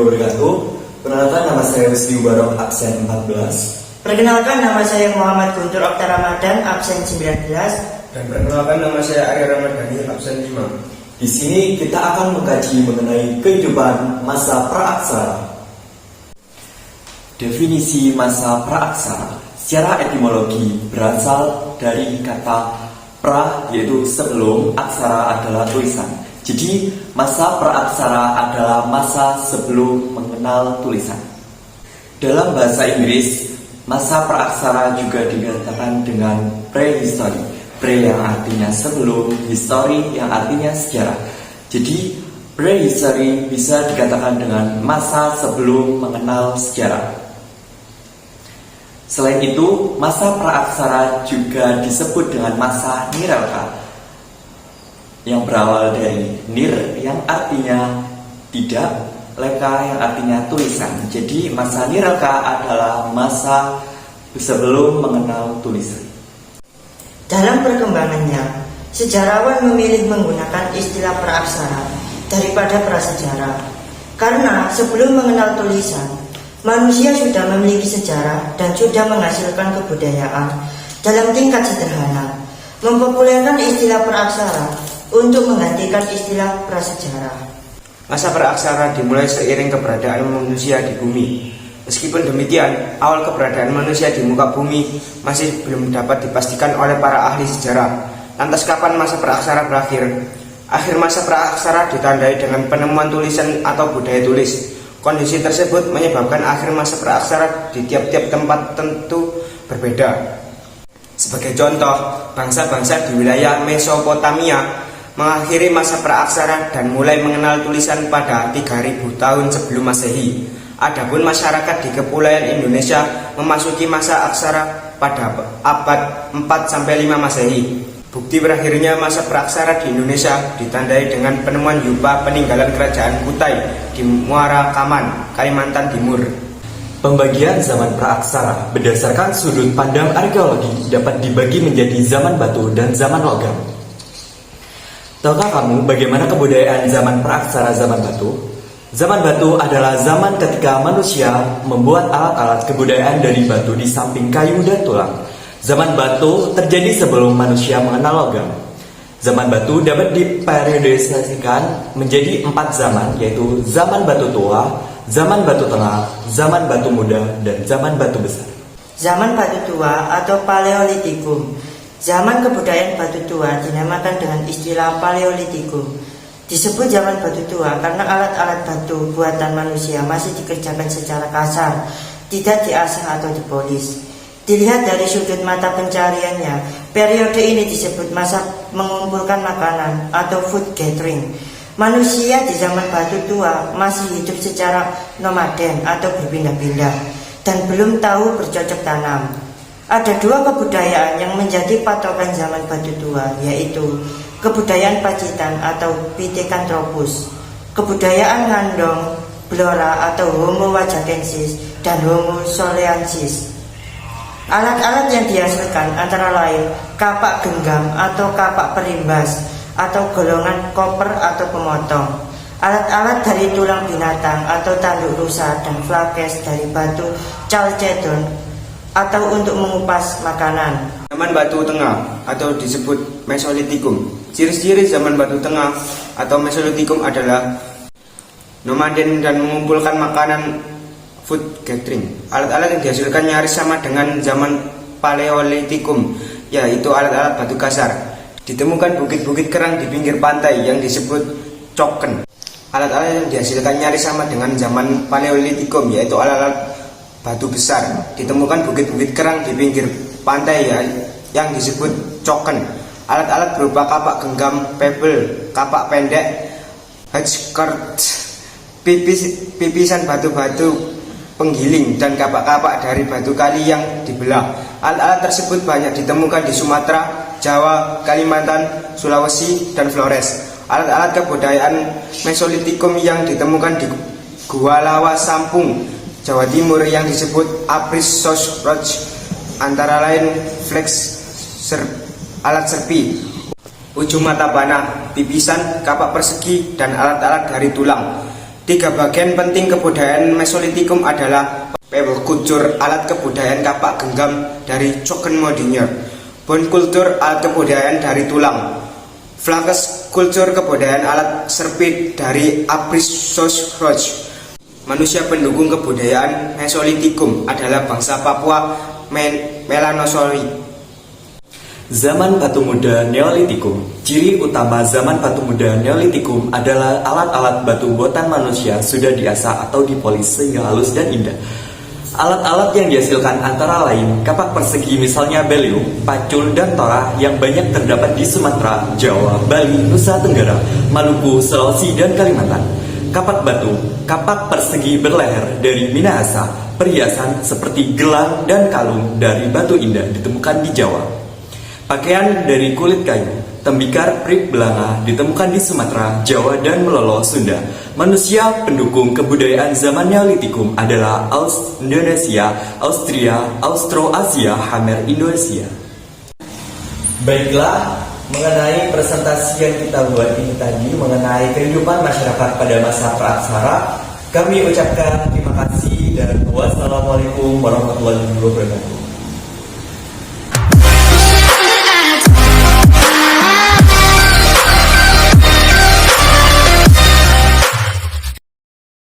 wabarakatuh. Perkenalkan, nama saya Wisnu Barok, absen 14. Perkenalkan, nama saya Muhammad Guntur Okta Ramadan, absen 19. Dan perkenalkan, nama saya Arya Ramadhani, absen 5. Di sini kita akan mengkaji mengenai kehidupan masa praaksara. Definisi masa praaksara secara etimologi berasal dari kata pra, yaitu sebelum, aksara adalah tulisan. Jadi masa praaksara adalah masa sebelum mengenal tulisan. Dalam bahasa Inggris, masa praaksara juga dikatakan dengan prehistory. Pre yang artinya sebelum, history yang artinya sejarah. Jadi prehistory bisa dikatakan dengan masa sebelum mengenal sejarah. Selain itu, masa praaksara juga disebut dengan masa nirelka, yang berawal dari nir yang artinya tidak, leka yang artinya tulisan. Jadi masa nirelka adalah masa sebelum mengenal tulisan. Dalam perkembangannya, sejarawan memilih menggunakan istilah praaksara daripada prasejarah. Karena sebelum mengenal tulisan, manusia sudah memiliki sejarah dan sudah menghasilkan kebudayaan dalam tingkat sederhana, mempopulerkan istilah praaksara untuk menggantikan istilah prasejarah. Masa praaksara dimulai seiring keberadaan manusia di bumi. Meskipun demikian, awal keberadaan manusia di muka bumi masih belum dapat dipastikan oleh para ahli sejarah. Lantas kapan masa praaksara berakhir? Akhir masa praaksara ditandai dengan penemuan tulisan atau budaya tulis. Kondisi tersebut menyebabkan akhir masa praaksara di tiap-tiap tempat tentu berbeda. Sebagai contoh, bangsa-bangsa di wilayah Mesopotamia mengakhiri masa praaksara dan mulai mengenal tulisan pada 3000 tahun sebelum Masehi. Adapun masyarakat di Kepulauan Indonesia memasuki masa aksara pada abad 4-5 Masehi. Bukti berakhirnya masa praaksara di Indonesia ditandai dengan penemuan yupa peninggalan kerajaan Kutai di Muara Kaman, Kalimantan Timur. Pembagian zaman praaksara berdasarkan sudut pandang arkeologi dapat dibagi menjadi zaman batu dan zaman logam. Tahukah kamu bagaimana kebudayaan zaman praaksara zaman batu? Zaman batu adalah zaman ketika manusia membuat alat-alat kebudayaan dari batu di samping kayu dan tulang. Zaman batu terjadi sebelum manusia mengenal logam. Zaman batu dapat diperiodisasikan menjadi 4 zaman, yaitu zaman batu tua, zaman batu tengah, zaman batu muda, dan zaman batu besar. Zaman batu tua atau Paleolitikum. Zaman kebudayaan batu tua dinamakan dengan istilah Paleolitikum. Disebut zaman batu tua karena alat-alat batu buatan manusia masih dikerjakan secara kasar, tidak diasah atau dipolis. Dilihat dari sudut mata pencariannya, periode ini disebut masa mengumpulkan makanan atau food gathering. Manusia di zaman batu tua masih hidup secara nomaden atau berpindah-pindah dan belum tahu bercocok tanam. Ada 2 kebudayaan yang menjadi patokan zaman batu tua, yaitu kebudayaan Pacitan atau Pithecanthropus, kebudayaan Ngandong, Blora atau Homo wajakensis, dan Homo soleansis. Alat-alat yang dihasilkan antara lain kapak genggam atau kapak perimbas atau golongan koper atau pemotong, alat-alat dari tulang binatang atau tanduk rusa, dan flakes dari batu chalcedon atau untuk mengupas makanan. Zaman batu tengah atau disebut Mesolitikum. Ciri-ciri zaman batu tengah atau Mesolitikum adalah nomaden dan mengumpulkan makanan, food gathering. Alat-alat yang dihasilkan nyaris sama dengan zaman Paleolitikum, yaitu alat-alat batu kasar. Ditemukan bukit-bukit kerang di pinggir pantai yang disebut coken. Alat-alat yang dihasilkan nyaris sama dengan zaman Paleolitikum, yaitu alat-alat batu besar. Ditemukan bukit-bukit kerang di pinggir pantai yang disebut coken. Alat-alat berupa kapak genggam, pebble, kapak pendek, hedgecourt, pipisan batu-batu penggiling, dan kapak-kapak dari batu kali yang dibelah. Alat-alat tersebut banyak ditemukan di Sumatera, Jawa, Kalimantan, Sulawesi, dan Flores. Alat-alat kebudayaan Mesolitikum yang ditemukan di Gua Lawa Sampung, Jawa Timur yang disebut Apris Sosroch, antara lain flex, alat serpi, ujung mata panah, pipisan, kapak persegi, dan alat-alat dari tulang. Tiga bagian penting kebudayaan Mesolitikum adalah Pebble kultur, alat kebudayaan kapak genggam dari Cockenmodinger, Bone kultur, alat kebudayaan dari tulang, Flax kultur, kebudayaan alat serpit dari Abruzos Roach. Manusia pendukung kebudayaan Mesolitikum adalah bangsa Papua Melanosauri. Zaman Batu Muda Neolitikum. Ciri utama zaman Batu Muda Neolitikum adalah alat-alat batu buatan manusia sudah diasah atau dipolis sehingga halus dan indah. Alat-alat yang dihasilkan antara lain kapak persegi misalnya beliung, pacul, dan torah yang banyak terdapat di Sumatera, Jawa, Bali, Nusa Tenggara, Maluku, Sulawesi, dan Kalimantan. Kapak batu, kapak persegi berleher dari Minahasa, perhiasan seperti gelang dan kalung dari batu indah ditemukan di Jawa. Pakaian dari kulit kayu, tembikar prik belanga ditemukan di Sumatera, Jawa, dan Melolo, Sunda. Manusia pendukung kebudayaan zaman Neolitikum adalah Indonesia, Austria, Austroasia, Hamer, Indonesia. Baiklah, mengenai presentasi yang kita buat ini tadi mengenai kehidupan masyarakat pada masa praaksara, kami ucapkan terima kasih dan wassalamualaikum warahmatullahi wabarakatuh.